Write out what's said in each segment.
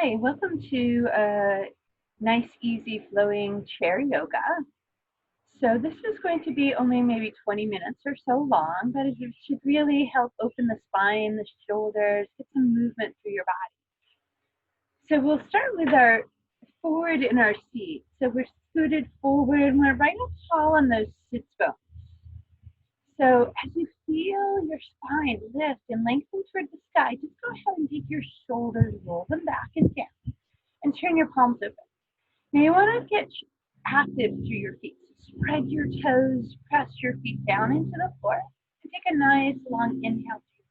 Hi, welcome to nice, easy, flowing chair yoga. So this is going to be only maybe 20 minutes or so long, but it should really help open the spine, the shoulders, get some movement through your body. So we'll start with our forward in our seat. So we're scooted forward and we're right up tall on those sits bones. So as you feel your spine lift and lengthen toward the sky, just go ahead and take your shoulders, roll them back and down, and turn your palms open. Now you want to get active through your feet. Spread your toes, press your feet down into the floor, and take a nice long inhale through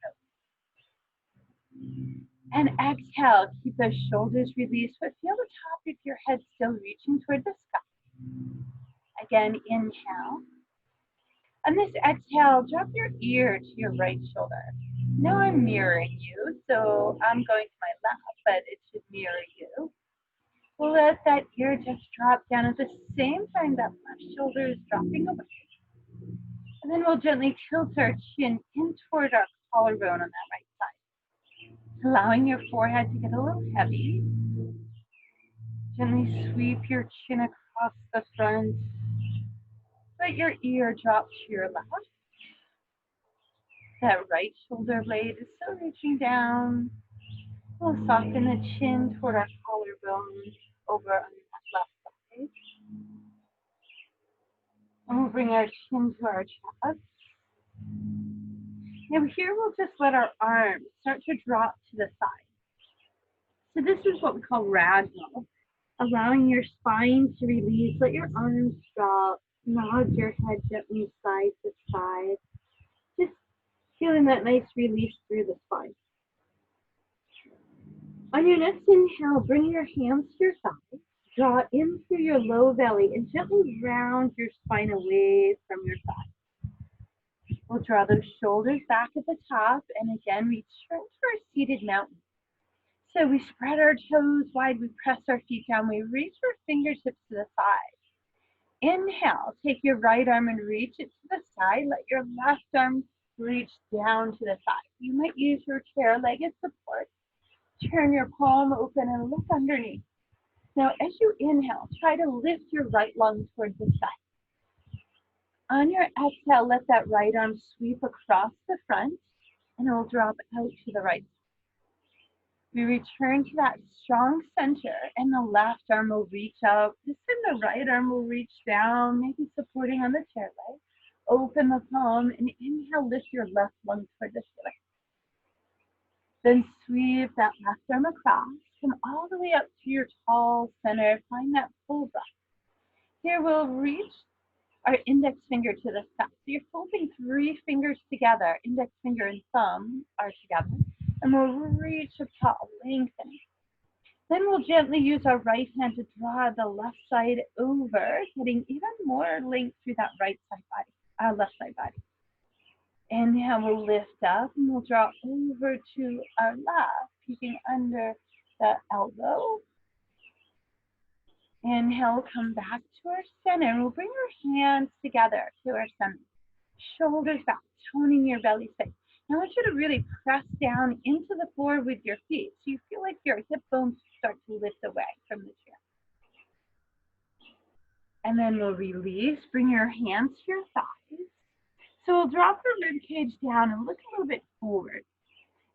those. And exhale, keep those shoulders released, but feel the top of your head still reaching toward the sky. Again, inhale. On this exhale, drop your ear to your right shoulder. Now I'm mirroring you, so I'm going to my left, but it should mirror you. We'll let that ear just drop down at the same time that left shoulder is dropping away. And then we'll gently tilt our chin in toward our collarbone on that right side, allowing your forehead to get a little heavy. Gently sweep your chin across the front. Let your ear drop to your left. That right shoulder blade is still reaching down. We'll soften the chin toward our collarbone over on that left side. And we'll bring our chin to our chest. Now here we'll just let our arms start to drop to the side. So this is what we call ragdoll, allowing your spine to release. Let your arms drop, nod your head gently side to side. Just feeling that nice release through the spine. On your next inhale, bring your hands to your thighs. Draw in through your low belly and gently round your spine away from your thighs. We'll draw those shoulders back at the top and again return to our seated mountain. So we spread our toes wide, we press our feet down, we reach our fingertips to the side. Inhale, take your right arm and reach it to the side. Let your left arm reach down to the side. You might use your chair leg as support. Turn your palm open and look underneath. Now, as you inhale, try to lift your right lung towards the side. On your exhale, let that right arm sweep across the front and it will drop out to the right. We return to that strong center and the left arm will reach up. This time the right arm will reach down, maybe supporting on the chair leg. Open the palm and inhale, lift your left lung toward the ceiling. Then sweep that left arm across, come all the way up to your tall center. Find that full breath. Here we'll reach our index finger to the sky. So you're folding 3 fingers together. Index finger and thumb are together. And we'll reach up tall, lengthening. Then we'll gently use our right hand to draw the left side over, getting even more length through that right side body, left side body. Inhale, we'll lift up and we'll draw over to our left, peeking under the elbow. Inhale, come back to our center and we'll bring our hands together to our center. Shoulders back, toning your belly space. Now I want you to really press down into the floor with your feet so you feel like your hip bones start to lift away from the chair. And then we'll release, bring your hands to your thighs. So we'll drop the rib cage down and look a little bit forward.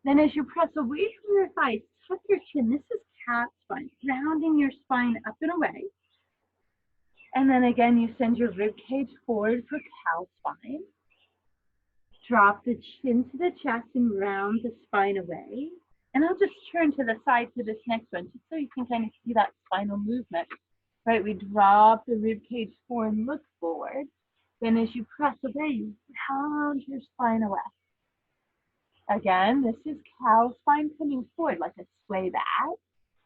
Then as you press away from your thighs, tuck your chin. This is cat spine, rounding your spine up and away. And then again, you send your rib cage forward for cow spine. Drop the chin to the chest and round the spine away. And I'll just turn to the side for this next one, just so you can kind of see that spinal movement. Right, we drop the rib cage forward and look forward. Then as you press away, you round your spine away. Again, this is cow spine coming forward like a sway back.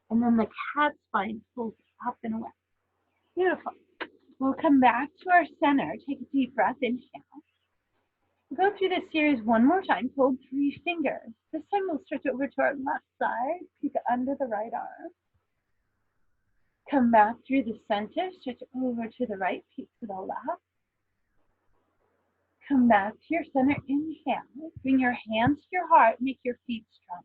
And then the cat spine pulls up and away. Beautiful. We'll come back to our center. Take a deep breath, inhale. We'll go through this series one more time. Hold 3 fingers. This time we'll stretch over to our left side. Peek under the right arm. Come back through the center. Stretch over to the right. Peek to the left. Come back to your center. Inhale. Bring your hands to your heart. Make your feet strong.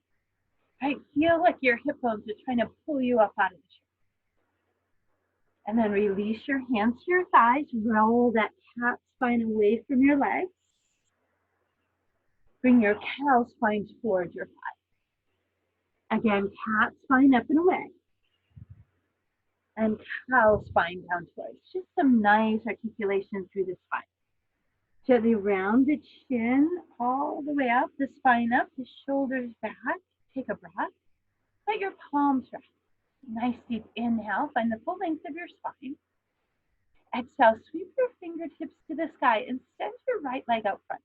right? Feel like your hip bones are trying to pull you up out of the chair. And then release your hands to your thighs. Roll that cat spine away from your legs. Bring your cow spine towards your thighs. Again, cat spine up and away. And cow spine down towards. Just some nice articulation through the spine. Gently round the chin all the way up, the spine up, the shoulders back. Take a breath. Let your palms rest. Nice deep inhale. Find the full length of your spine. Exhale, sweep your fingertips to the sky and send your right leg out front.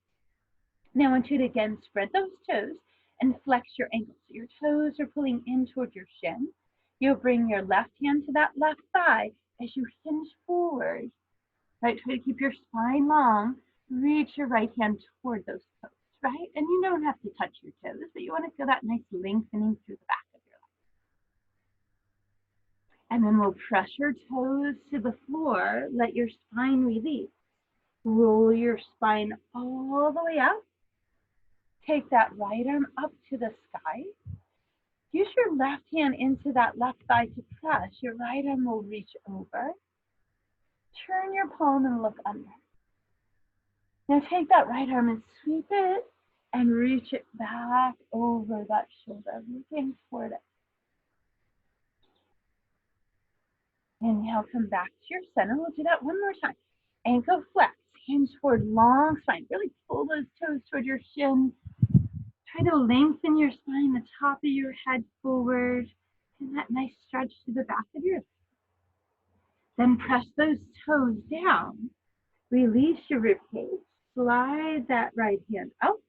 Now I want you to again spread those toes and flex your ankles. So your toes are pulling in toward your shin. You'll bring your left hand to that left thigh as you hinge forward. Right, try to keep your spine long. Reach your right hand toward those toes, right? And you don't have to touch your toes, but you want to feel that nice lengthening through the back of your leg. And then we'll press your toes to the floor. Let your spine release. Roll your spine all the way up. Take that right arm up to the sky. Use your left hand into that left thigh to press. Your right arm will reach over. Turn your palm and look under. Now take that right arm and sweep it and reach it back over that shoulder, looking toward it. Inhale, come back to your center. We'll do that one more time. Ankle flex, hinge forward, long spine. Really pull those toes toward your shin. Try to lengthen your spine, the top of your head forward, and that nice stretch to the back of your head. Then press those toes down. Release your ribcage. Slide that right hand out.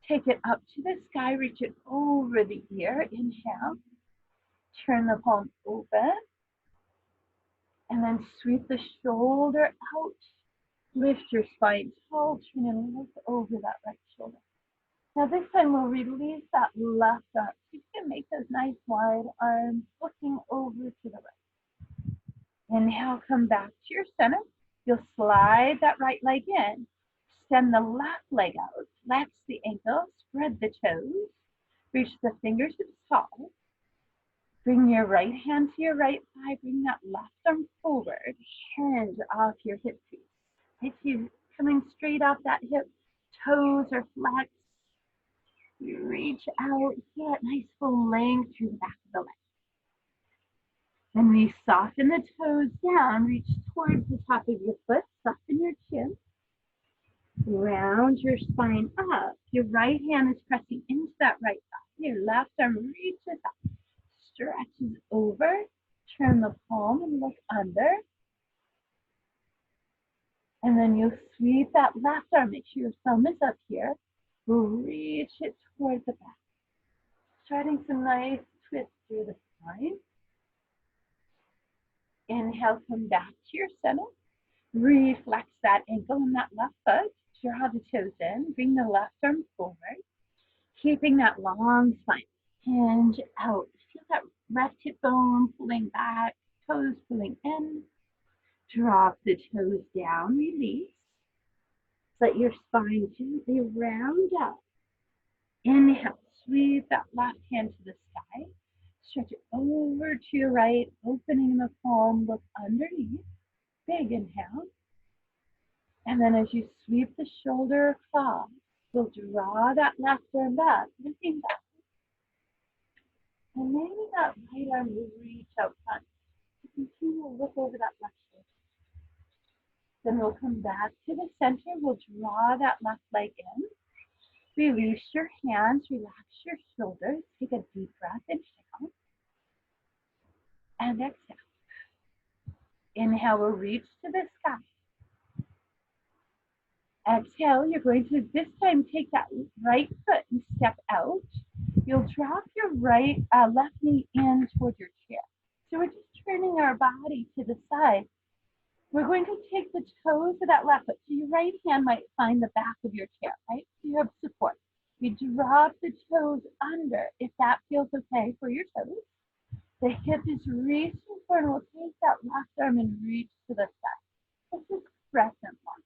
Take it up to the sky. Reach it over the ear. Inhale. Turn the palm open. And then sweep the shoulder out. Lift your spine tall. Turn and look over that right shoulder. Now this time we'll release that left arm. You can make those nice wide arms looking over to the right. Inhale, come back to your center. You'll slide that right leg in. Send the left leg out. Flex the ankle. Spread the toes. Reach the fingertips tall. Bring your right hand to your right thigh. Bring that left arm forward. Hinge off your hip crease. Right, so you're coming straight off that hip. Toes are flexed. You reach out. Feel that nice full length through the back of the leg. Then we soften the toes down. Reach towards the top of your foot. Soften your chin. Round your spine up. Your right hand is pressing into that right thigh. Your left arm reaches up. Stretches over. Turn the palm and look under. And then you'll sweep that left arm. Make sure your thumb is up here. Reach it towards the back. Starting some nice twists through the spine. Inhale, come back to your center. Reflex that ankle and that left foot. Draw the toes in. Bring the left arm forward. Keeping that long spine. Hinge out. Feel that left hip bone pulling back. Toes pulling in. Drop the toes down. Release. Let your spine gently round up. Inhale. Sweep that left hand to the sky. Stretch it over to your right, opening the palm, look underneath. Big inhale. And then as you sweep the shoulder across, you'll draw that left arm back, looking back. And maybe that right arm will reach out front. You continue to look over that left shoulder. Then we'll come back to the center. We'll draw that left leg in. Release your hands, relax your shoulders. Take a deep breath, inhale. And exhale. Inhale, we'll reach to the sky. Exhale, you're going to this time take that right foot and step out. You'll drop your left knee in towards your chair. So we're just turning our body to the side. We're going to take the toes of that left foot. So your right hand might find the back of your chair, right? So you have support. You drop the toes under if that feels okay for your toes. The hip is reaching forward. We'll take that left arm and reach to the side. This is crescent lunge.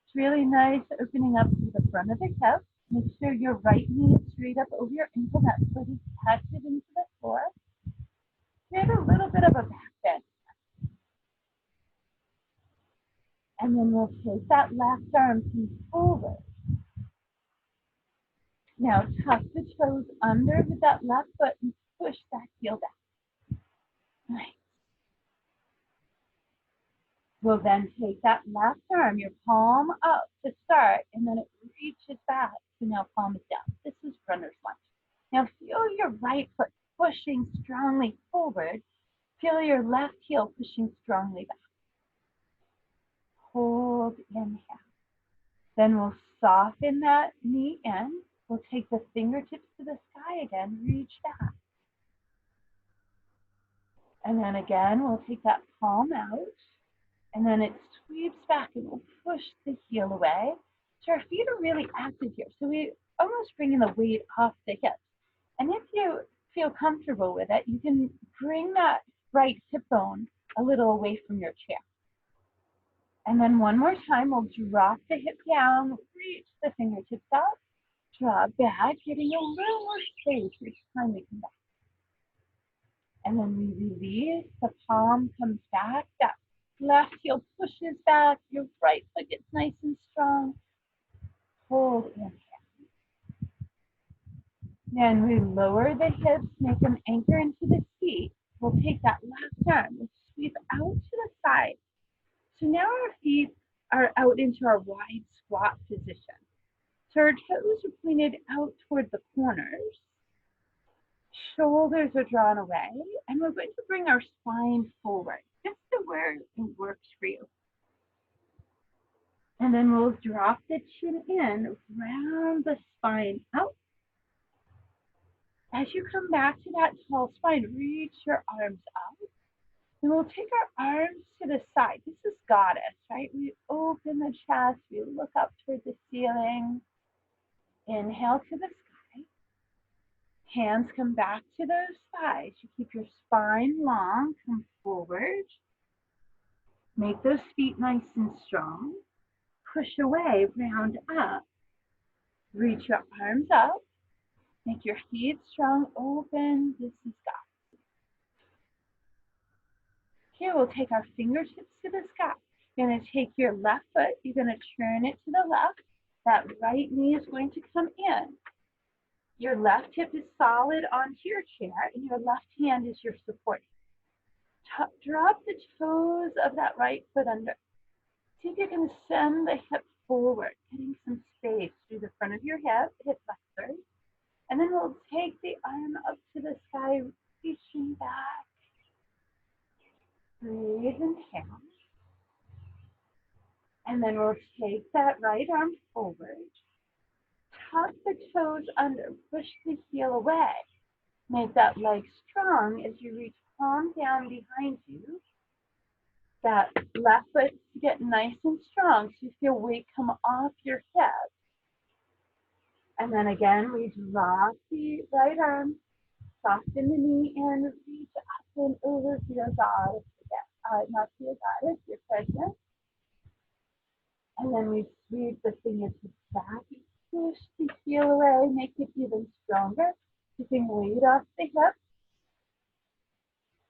It's really nice opening up to the front of the hip. Make sure your right knee is straight up over your ankle. That foot is touched into the floor. Create a little bit of a back bend. And then we'll take that left arm forward. Now tuck the toes under with that left foot and push that heel back. Nice. We'll then take that left arm, your palm up to start, and then it reaches back. So now palm is down. This is runner's lunge. Now feel your right foot pushing strongly forward. Feel your left heel pushing strongly back. Hold, inhale. Then we'll soften that knee in. We'll take the fingertips to the sky again, reach back. And then again, we'll take that palm out. And then it sweeps back and we'll push the heel away. So our feet are really active here. So we almost bringing the weight off the hips. And if you feel comfortable with it, you can bring that right hip bone a little away from your chair. And then one more time, we'll drop the hip down, reach the fingertips up, drop back, getting a little more space each time we come back. And then we release, the palm comes back, that left heel pushes back, your right foot gets nice and strong. Hold, inhale. Then we lower the hips, make them anchor into the seat. We'll take that left arm, we'll sweep out to the side. So now our feet are out into our wide squat position. So our toes are pointed out toward the corners. Shoulders are drawn away. And we're going to bring our spine forward, just to where it works for you. And then we'll drop the chin in, round the spine out. As you come back to that tall spine, reach your arms up. And we'll take our arms to the side. This is goddess, right? We open the chest, we look up toward the ceiling. Inhale to the sky. Hands come back to those thighs. You keep your spine long, come forward. Make those feet nice and strong. Push away, round up. Reach your arms up. Make your feet strong, open. This is God. Here, we'll take our fingertips to the sky. You're going to take your left foot. You're going to turn it to the left. That right knee is going to come in. Your left hip is solid onto your chair, and your left hand is your support. Drop the toes of that right foot under. See if you can send the hip forward, getting some space through the front of your hip flexors. And then we'll take the arm up to the sky, reaching back. Breathe, inhale. And then we'll take that right arm forward. Tuck the toes under, push the heel away. Make that leg strong as you reach palm down behind you. That left foot to get nice and strong so you feel weight come off your hip. And then again, we drop the right arm, soften the knee, and reach up and over to your goddess again. Not to your goddess, your pregnant. And then we sweep the fingertips back, push the heel away, make it even stronger, keeping weight off the hip.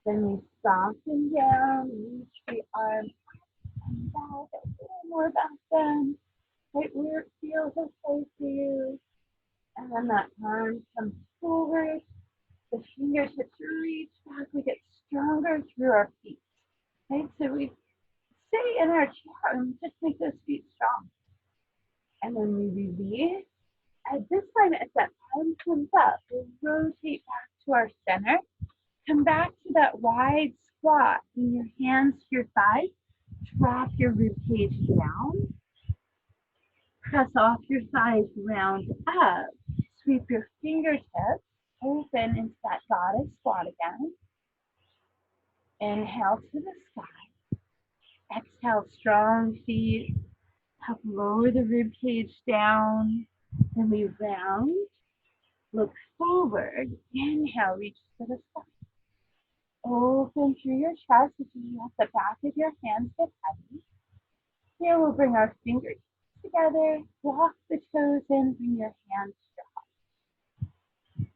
Then we soften down, reach the arm up and back, a little more back bend, right where it feels okay for you. And then that arm comes forward, the fingertips reach back, we get stronger through our feet. Right, so we stay in our chair and just make those feet strong. And then we release. At this time, as that arm comes up, we'll rotate back to our center. Come back to that wide squat. Bring your hands to your thighs. Drop your rib cage down. Press off your thighs, round up. Sweep your fingertips open into that goddess squat again. Inhale to the sky. Exhale, strong feet. Help lower the rib cage down. Then we round. Look forward. Inhale, reach to the sky. Open through your chest as you let the back of your hands get heavy. Here we'll bring our fingers together. Walk the toes in, bring your hands down.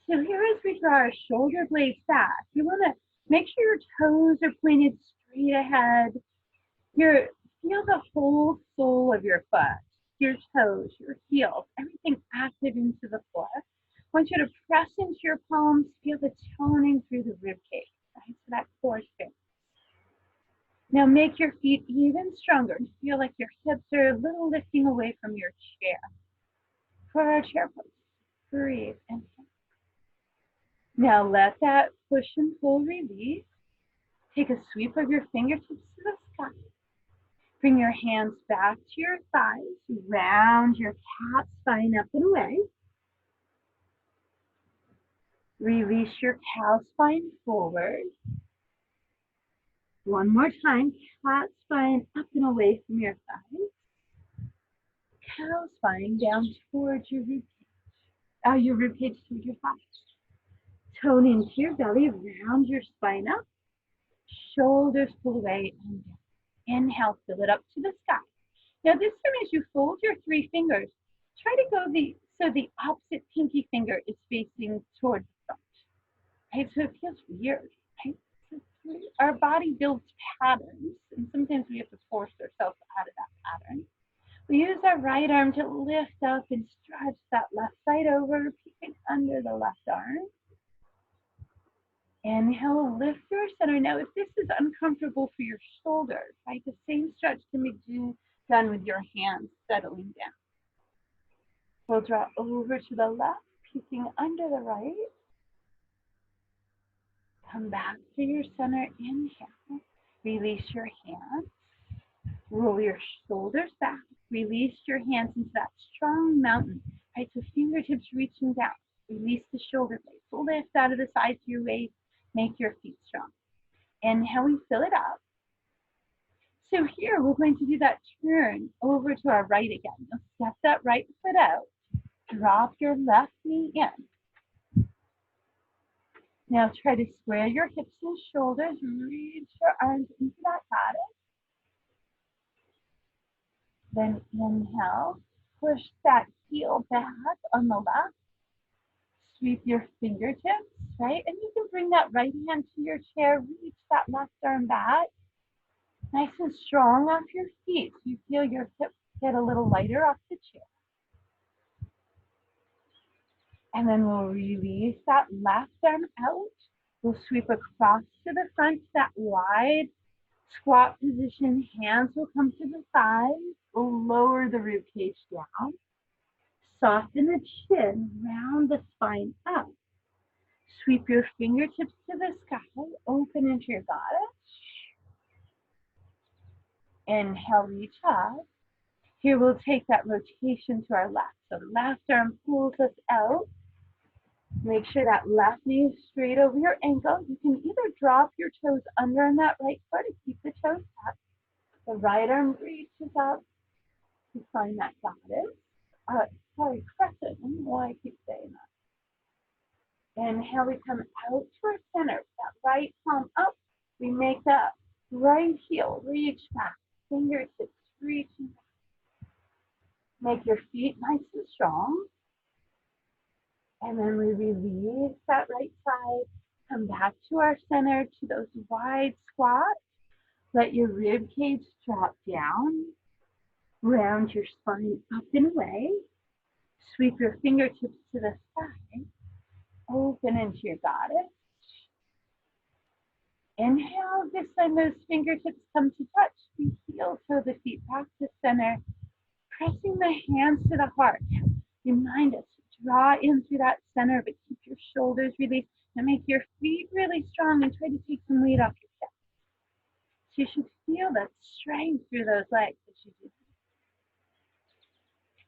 So here as we draw our shoulder blades back, you want to make sure your toes are pointed straight ahead. Feel the whole sole of your foot, your toes, your heels, everything active into the floor. I want you to press into your palms, feel the toning through the rib cage, right? So that core space. Now make your feet even stronger. Feel like your hips are a little lifting away from your chair. For our chair pose, breathe and now let that push and pull release. Take a sweep of your fingertips to the sky. Bring your hands back to your thighs. Round your cat spine up and away. Release your cow spine forward. One more time, cat spine up and away from your thighs. Cow spine down towards your rib cage. Your rib cage towards your thighs. Tone into your belly, round your spine up. Shoulders pull away and down. Inhale, fill it up to the sky. Now this time as you fold your three fingers, try to go so the opposite pinky finger is facing towards the front. Right? So it feels weird, right? Our body builds patterns, and sometimes we have to force ourselves out of that pattern. We use our right arm to lift up and stretch that left side over, peeking under the left arm. Inhale, lift your center. Now, if this is uncomfortable for your shoulders, right, the same stretch can be done with your hands settling down. We'll draw over to the left, peeking under the right. Come back to your center. Inhale. Release your hands. Roll your shoulders back. Release your hands into that strong mountain. Right, so fingertips reaching down. Release the shoulder blades. Lift out of the sides of your waist. Make your feet strong. Inhale, we fill it up. So here we're going to do that turn over to our right again. You'll step that right foot out. Drop your left knee in. Now try to square your hips and shoulders. Reach your arms into that body. Then inhale. Push that heel back on the left. Sweep your fingertips, right? And you can bring that right hand to your chair, reach that left arm back. Nice and strong off your feet. So you feel your hips get a little lighter off the chair. And then we'll release that left arm out. We'll sweep across to the front, that wide squat position. Hands will come to the sides. We'll lower the rib cage down. Soften the chin, round the spine up. Sweep your fingertips to the sky, open into your goddess. Inhale, reach up. Here we'll take that rotation to our left. So the left arm pulls us out. Make sure that left knee is straight over your ankle. You can either drop your toes under on that right foot or keep the toes up. The right arm reaches up to find that goddess. Crescent. I don't know why I keep saying that. Inhale, we come out to our center. That right palm up. We make that right heel reach back. Fingertips reaching back. Make your feet nice and strong. And then we release that right side. Come back to our center to those wide squats. Let your rib cage drop down. Round your spine up and away. Sweep your fingertips to the side. Open into your goddess. Inhale, this time those fingertips come to touch. We heel toe the feet back to center. Pressing the hands to the heart. Remind us to draw in through that center, but keep your shoulders released. And make your feet really strong and try to take some weight off your chest. So you should feel that strength through those legs as you do.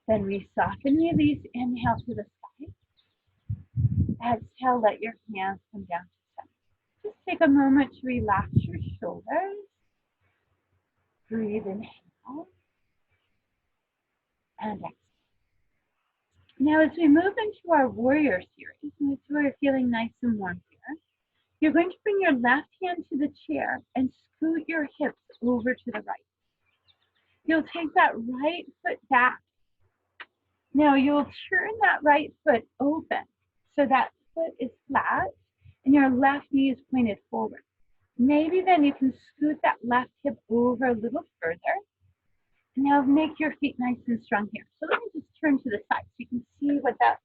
Then we soften, release, inhale to the side. Exhale, let your hands come down to center. Just take a moment to relax your shoulders. Breathe, inhale. And exhale. Now as we move into our warrior series, and we're feeling nice and warm here, you're going to bring your left hand to the chair and scoot your hips over to the right. You'll take that right foot back Now you'll turn that right foot open so that foot is flat and your left knee is pointed forward. Maybe then you can scoot that left hip over a little further. Now make your feet nice and strong here. So let me just turn to the side so you can see what that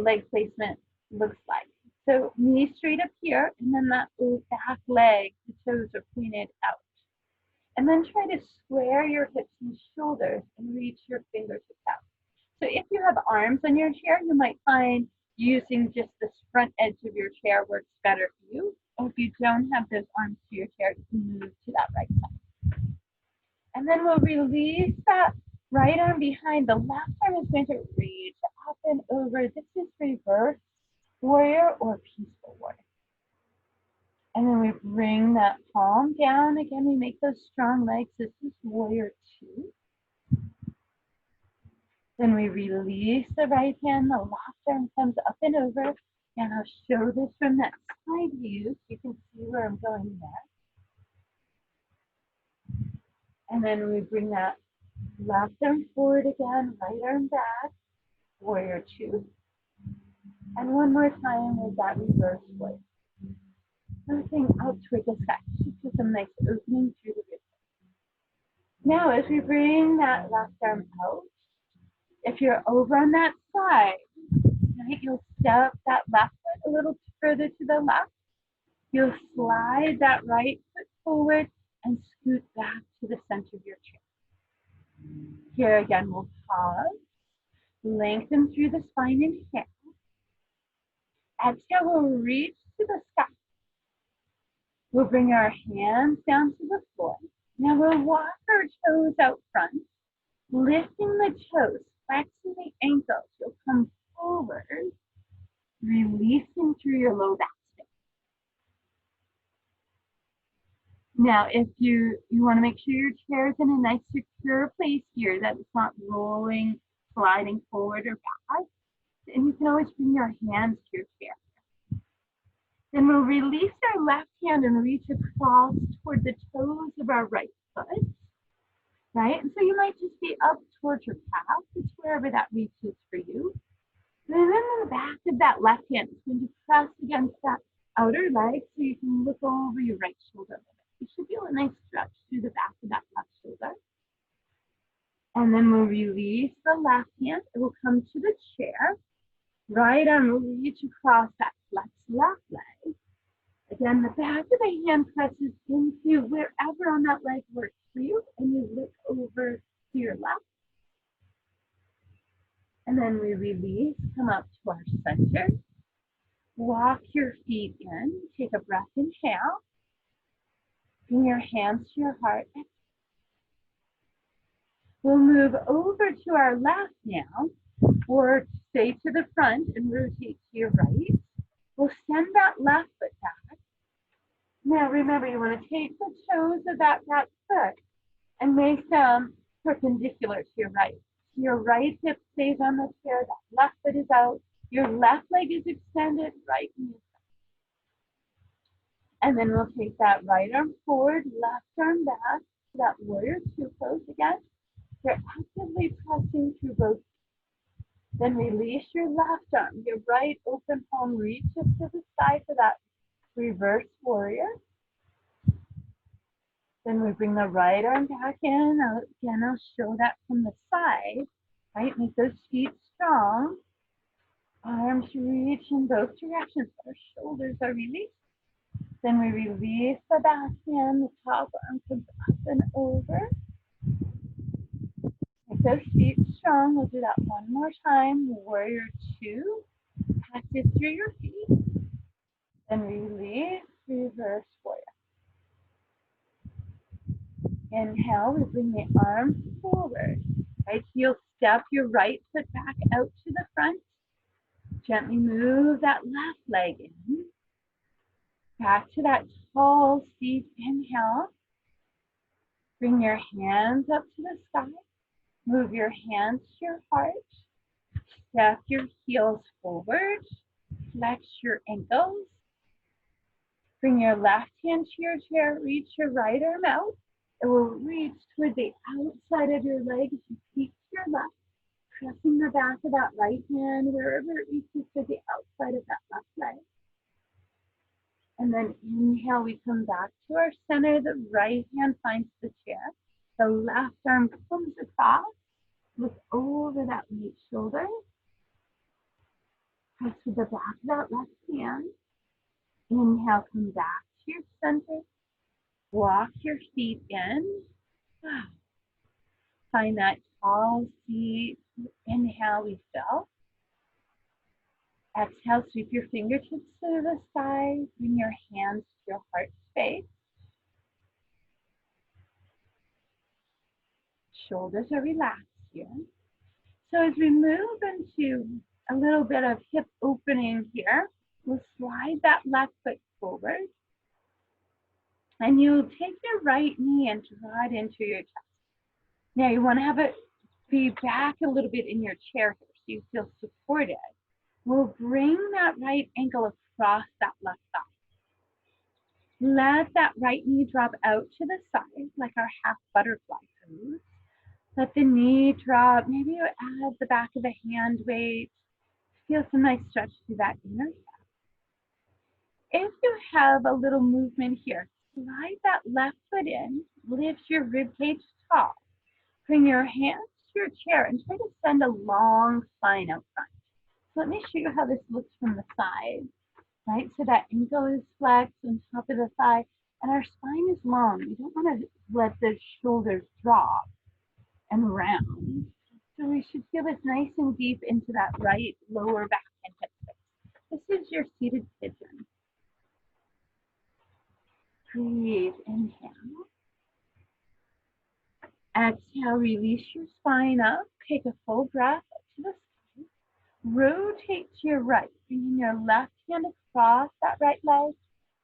leg placement looks like. So knee straight up here, and then that back leg, the toes are pointed out. And then try to square your hips and shoulders and reach your fingertips out. So if you have arms on your chair, you might find using just the front edge of your chair works better for you. Or if you don't have those arms to your chair, you can move to that right side. And then we'll release that right arm behind. The left arm is going to reach up and over. This is reverse warrior or peaceful warrior. And then we bring that palm down. Again, we make those strong legs. This is warrior 2. Then we release the right hand. The left arm comes up and over. And I'll show this from that side view so you can see where I'm going there. And then we bring that left arm forward again, right arm back, warrior 2. And one more time with that reverse warrior. Looking out toward the sky, just with some nice opening through the ribs. Now, as we bring that left arm out, if you're over on that side, right, you'll step that left foot a little further to the left. You'll slide that right foot forward and scoot back to the center of your chair. Here again, we'll pause, lengthen through the spine, inhale. Exhale, we'll reach to the sky. We'll bring our hands down to the floor. Now we'll walk our toes out front, lifting the toes, flexing the ankles. You'll come forward, releasing through your low back space. Now, if you want to make sure your chair is in a nice secure place here, that it's not rolling, sliding forward or back, and you can always bring your hands to your chair. Then we'll release our left hand and reach across toward the toes of our right foot, right? And so you might just be up towards your calf, just wherever that reaches for you. And then the back of that left hand is going to press against that outer leg so you can look over your right shoulder. You should feel a nice stretch through the back of that left shoulder. And then we'll release the left hand. It will come to the chair. Right arm will reach across that flex left leg. Again, the back of the hand presses into wherever on that leg works for you, and you look over to your left. And then we release, come up to our center. Walk your feet in, take a breath, inhale. Bring your hands to your heart. We'll move over to our left now, or stay to the front and rotate to your right. We'll send that left foot back. Now remember, you want to take the toes of that foot and make them perpendicular to your right. Your right hip stays on the chair, that left foot is out, your left leg is extended, right knee is up. And then we'll take that right arm forward, left arm back, that warrior 2 pose again. You're actively pressing through both. Then release your left arm, your right open palm reaches to the side for that reverse warrior. Then we bring the right arm back in. Again, I'll show that from the side, right? Make those feet strong. Arms reach in both directions. Our shoulders are released. Then we release the back hand. The top arm comes up and over. Make those feet strong. We'll do that one more time. Warrior 2. Pass it through your feet. Then release, reverse warrior. Inhale, we bring the arms forward. Right heel step your right foot back out to the front. Gently move that left leg in. Back to that tall seat. Inhale. Bring your hands up to the sky. Move your hands to your heart. Step your heels forward. Flex your ankles. Bring your left hand to your chair. Reach your right arm out. It will reach toward the outside of your leg as you peek to your left, pressing back of that right hand, wherever it reaches to the outside of that left leg. And then inhale, we come back to our center. The right hand finds the chair. The left arm comes across. Look over that right shoulder. Press with the back of that left hand. Inhale, come back to your center. Walk your feet in. Find that tall seat. Inhale, we fill. Exhale, sweep your fingertips to the side. Bring your hands to your heart space. Shoulders are relaxed here. So as we move into a little bit of hip opening here, we'll slide that left foot forward. And you'll take your right knee and draw it into your chest. Now you want to have it be back a little bit in your chair here so you feel supported. We'll bring that right ankle across that left thigh. Let that right knee drop out to the side like our half butterfly pose. Let the knee drop. Maybe you add the back of the hand weight. Feel some nice stretch through that inner calf. If you have a little movement here, slide that left foot in, lift your rib cage tall. Bring your hands to your chair and try to send a long spine out front. So let me show you how this looks from the side, right? So that ankle is flexed on top of the thigh and our spine is long. We don't want to let the shoulders drop and round. So we should feel this nice and deep into that right lower back and hip space. This is your seated pigeon. Breathe, inhale. Exhale, release your spine up. Take a full breath up to the side. Rotate to your right, bringing your left hand across that right leg.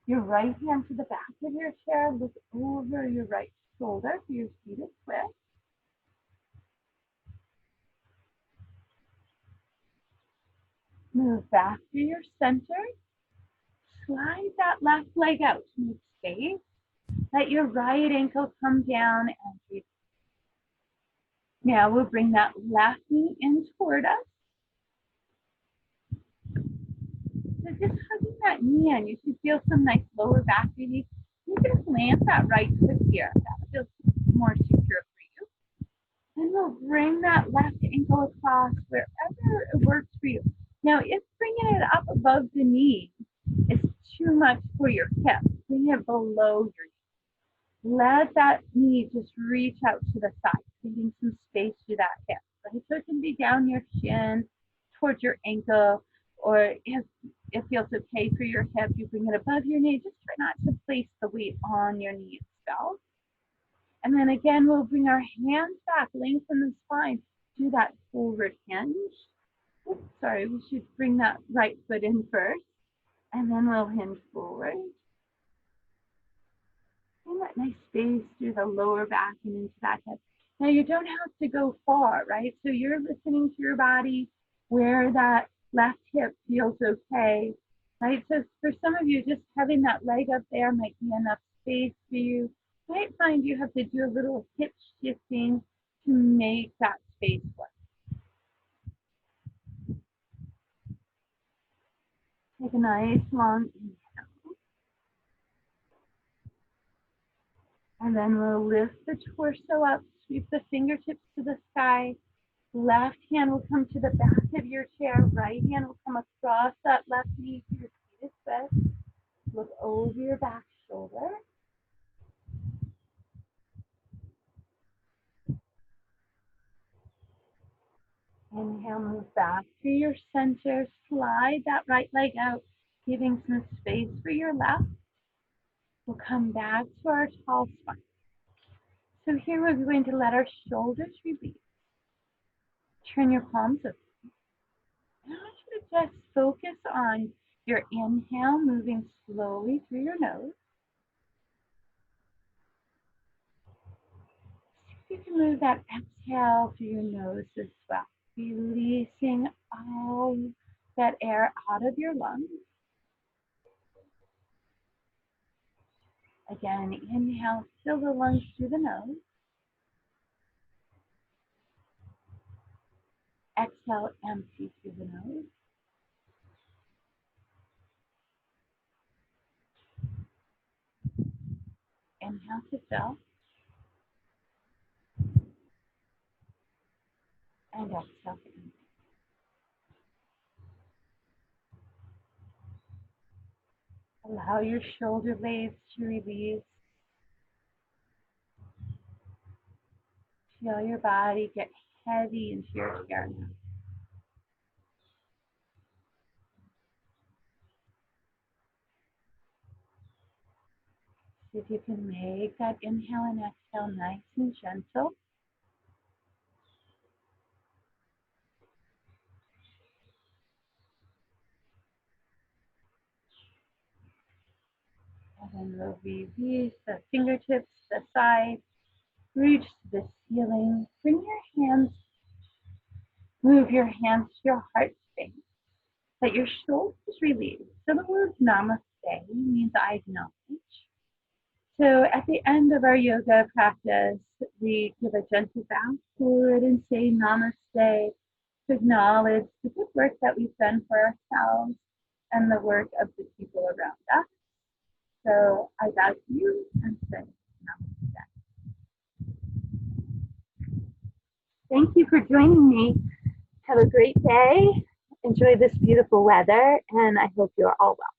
Your right hand to the back of your chair. Look over your right shoulder for your seated twist. Move back to your center. Slide that left leg out to make space. Let your right ankle come down and breathe. Now we'll bring that left knee in toward us. So just hugging that knee in, you should feel some nice lower back relief. You can plant that right foot here. That feels more secure for you. And we'll bring that left ankle across wherever it works for you. Now, if bringing it up above the knee is too much for your hip, bring it below your knee. Let that knee just reach out to the side, creating some space through that hip. Right? So it can be down your shin, towards your ankle, or if it feels okay for your hip, you bring it above your knee. Just try not to place the weight on your knee itself. And then again, we'll bring our hands back, lengthen the spine, do that forward hinge. Oops, sorry, we should bring that right foot in first, and then we'll hinge forward. And that nice space through the lower back and into that hip. Now you don't have to go far, right? So you're listening to your body where that left hip feels okay, right? So for some of you, just having that leg up there might be enough space for you. You might find you have to do a little hip shifting to make that space work. Take a nice long inhale. And then we'll lift the torso up, sweep the fingertips to the sky. Left hand will come to the back of your chair. Right hand will come across that left knee to your seated twist. Look over your back shoulder. Inhale, move back to your center. Slide that right leg out, giving some space for your left. We'll come back to our tall spine. So here we're going to let our shoulders release. Turn your palms up. I want you to just focus on your inhale, moving slowly through your nose. You can move that exhale through your nose as well, releasing all that air out of your lungs. Again, inhale, fill the lungs through the nose. Exhale, empty through the nose. Inhale to fill. And exhale to empty. Allow your shoulder blades to release. Feel your body get heavy into your chair now. See if you can make that inhale and exhale nice and gentle. And then we'll release the fingertips to the side. Reach to the ceiling. Bring your hands, move your hands to your heart space. Let your shoulders release. So the word namaste means I acknowledge. So at the end of our yoga practice, we give a gentle bow forward and say namaste to acknowledge the good work that we've done for ourselves and the work of the people around us. So I bow to you and say namaste. Thank you for joining me. Have a great day. Enjoy this beautiful weather, and I hope you're all well.